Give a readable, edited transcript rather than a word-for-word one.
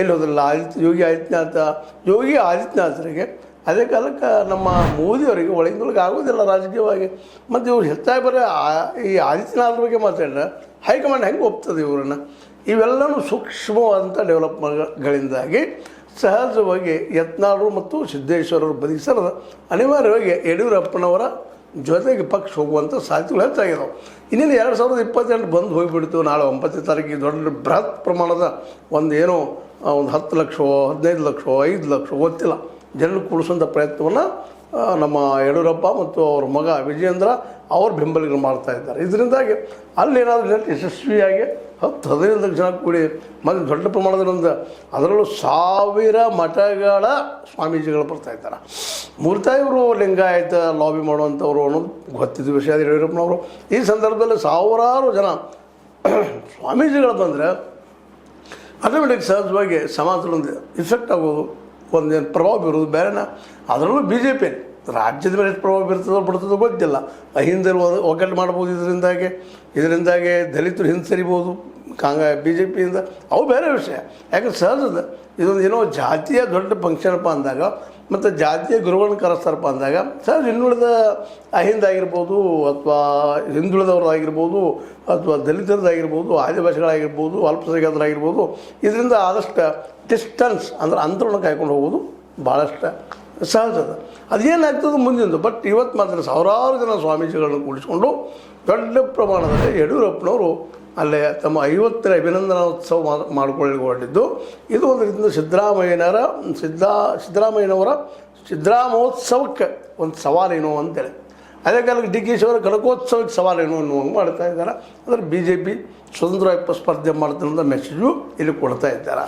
ಎಲ್ಲಿ ಹೋದ್ರಲ್ಲ ಯೋಗಿ ಆದಿತ್ಯನಾಥರಿಗೆ ಅದೇ ಕಾಲಕ್ಕೆ ನಮ್ಮ ಮೋದಿಯವರಿಗೆ ಒಳಗಿನೊಳಗೆ ಆಗೋದಿಲ್ಲ ರಾಜಕೀಯವಾಗಿ. ಮತ್ತು ಇವ್ರು ಹೆಚ್ಚಾಗಿ ಬರೀ ಈ ಆದಿತ್ಯನಾಥ್ ಬಗ್ಗೆ ಮಾತಾಡಿದ್ರೆ ಹೈಕಮಾಂಡ್ ಹೆಂಗೆ ಒಪ್ತದೆ ಇವ್ರನ್ನ? ಇವೆಲ್ಲವೂ ಸೂಕ್ಷ್ಮವಾದಂಥ ಡೆವಲಪ್ಮೆಂಟ್ಗಳಿಂದಾಗಿ ಸಹಜವಾಗಿ ಯತ್ನಾಳರು ಮತ್ತು ಸಿದ್ದೇಶ್ವರರು ಬದುಕಿಸಲು ಅನಿವಾರ್ಯವಾಗಿ ಯಡಿಯೂರಪ್ಪನವರ ಜೊತೆಗೆ ಪಕ್ಷ ಹೋಗುವಂಥ ಸಾಧ್ಯತೆಗಳು ಹೆಚ್ಚಾಗಿದ್ದಾವೆ. ಇನ್ನೇನು 2028 ಬಂದು ಹೋಗಿಬಿಡ್ತು. ನಾಳೆ 9ನೇ ತಾರೀಕಿಗೆ ದೊಡ್ಡ ಬೃಹತ್ ಪ್ರಮಾಣದ ಒಂದು 10 ಲಕ್ಷ 15 ಲಕ್ಷ 5 ಲಕ್ಷ ಗೊತ್ತಿಲ್ಲ ಜನರು ಕೂಡಿಸುವಂಥ ಪ್ರಯತ್ನವನ್ನು ನಮ್ಮ ಯಡಿಯೂರಪ್ಪ ಮತ್ತು ಅವ್ರ ಮಗ ವಿಜಯೇಂದ್ರ ಅವ್ರ ಬೆಂಬಲಿಗರು ಮಾಡ್ತಾ ಇದ್ದಾರೆ. ಇದರಿಂದಾಗಿ ಅಲ್ಲೇನಾದರೂ ಯಶಸ್ವಿಯಾಗಿ 10-15 ಲಕ್ಷ ಜನ ಕೂಡಿ ಮತ್ತು ದೊಡ್ಡ ಪ್ರಮಾಣದಲ್ಲಿ ಅದರಲ್ಲೂ 1000 ಮಠಗಳ ಸ್ವಾಮೀಜಿಗಳು ಬರ್ತಾ ಇದ್ದಾರೆ. ಮೂಲತಃ ಇವರು ಲಿಂಗಾಯತ ಲಾಬಿ ಮಾಡುವಂಥವ್ರು ಅನ್ನೋದು ಗೊತ್ತಿದ್ದ ವಿಷಯ. ಯಡಿಯೂರಪ್ಪನವರು ಈ ಸಂದರ್ಭದಲ್ಲಿ ಸಾವಿರಾರು ಜನ ಸ್ವಾಮೀಜಿಗಳು ಬಂದರೆ ಆಟೋಮೆಟಿಕ್ ಸಹಜವಾಗಿ ಸಮಾಜದಲ್ಲೊಂದು ಇಫೆಕ್ಟ್ ಆಗೋದು, ಒಂದೇನು ಪ್ರಭಾವ ಬೀರೋದು ಬೇರೆನ. ಅದರಲ್ಲೂ BJP ರಾಜ್ಯದ ಮೇಲೆ ಎಷ್ಟು ಪ್ರಭಾವ ಬೀರ್ತದೋ ಬಿಡ್ತದೋ ಗೊತ್ತಿಲ್ಲ. ಹಿಂದೆ ಒಗ್ಗಟ್ಟು ಮಾಡ್ಬೋದು. ಇದರಿಂದಾಗಿ ದಲಿತರು ಹಿಂದೆ ಸರಿಬೋದು BJPಯಿಂದ. ಅವು ಬೇರೆ ವಿಷಯ. ಯಾಕಂದ್ರೆ ಸಹಜದ ಇದೊಂದು ಜಾತಿಯ ದೊಡ್ಡ ಫಂಕ್ಷನಪ್ಪ ಅಂದಾಗ ಮತ್ತು ಜಾತಿಯ ಗುರುಗಳನ್ನು ಕರೆಸ್ತಾರಪ್ಪ ಅಂದಾಗ ಸಹಜ ಹಿಂದುಳಿದ ಅಹಿಂದಾಗಿರ್ಬೋದು ಅಥವಾ ಹಿಂದುಳಿದವ್ರದ್ದಾಗಿರ್ಬೋದು ಅಥವಾ ದಲಿತರದ್ದಾಗಿರ್ಬೋದು ಆದಿವಾಸಿಗಳಾಗಿರ್ಬೋದು ಅಲ್ಪಸಂಖ್ಯಾತರಾಗಿರ್ಬೋದು ಇದರಿಂದ ಆದಷ್ಟು ಡಿಸ್ಟನ್ಸ್ ಅಂದರೆ ಅಂತರವನ್ನು ಕಾಯ್ಕೊಂಡು ಹೋಗೋದು ಭಾಳಷ್ಟು ಸಹಜದ. ಅದೇನಾಗ್ತದೆ ಮುಂದಿಂದು. ಬಟ್ ಇವತ್ತು ಮಾತ್ರ ಸಾವಿರಾರು ಜನ ಸ್ವಾಮೀಜಿಗಳನ್ನು ಕೂಡಿಸ್ಕೊಂಡು ದೊಡ್ಡ ಪ್ರಮಾಣದಲ್ಲಿ ಯಡಿಯೂರಪ್ಪನವರು ಅಲ್ಲೇ ತಮ್ಮ 50ನೇ ಅಭಿನಂದನೋತ್ಸವ ಮಾಡಿಕೊಳ್ಳಿ ಹೊರಟಿದ್ದು. ಇದು ಒಂದು ರೀತಿಯಿಂದ ಸಿದ್ದರಾಮಯ್ಯನವರ ಸಿದ್ದರಾಮೋತ್ಸವಕ್ಕೆ ಒಂದು ಸವಾಲೇನು ಅಂತೇಳಿ. ಅದೇ ಕಾಲಕ್ಕೆ DK ಶಿವರ ಕನಕೋತ್ಸವಕ್ಕೆ ಸವಾಲೇನು ಅನ್ನುವಂಗೆ ಮಾಡ್ತಾ ಇದ್ದಾರೆ. ಅಂದರೆ BJP ಸ್ವತಂತ್ರವಾಗಿ ಸ್ಪರ್ಧೆ ಮಾಡ್ತಾನೆ ಅನ್ನೋ ಮೆಸೇಜು ಇಲ್ಲಿ ಕೊಡ್ತಾ ಇದ್ದಾರೆ.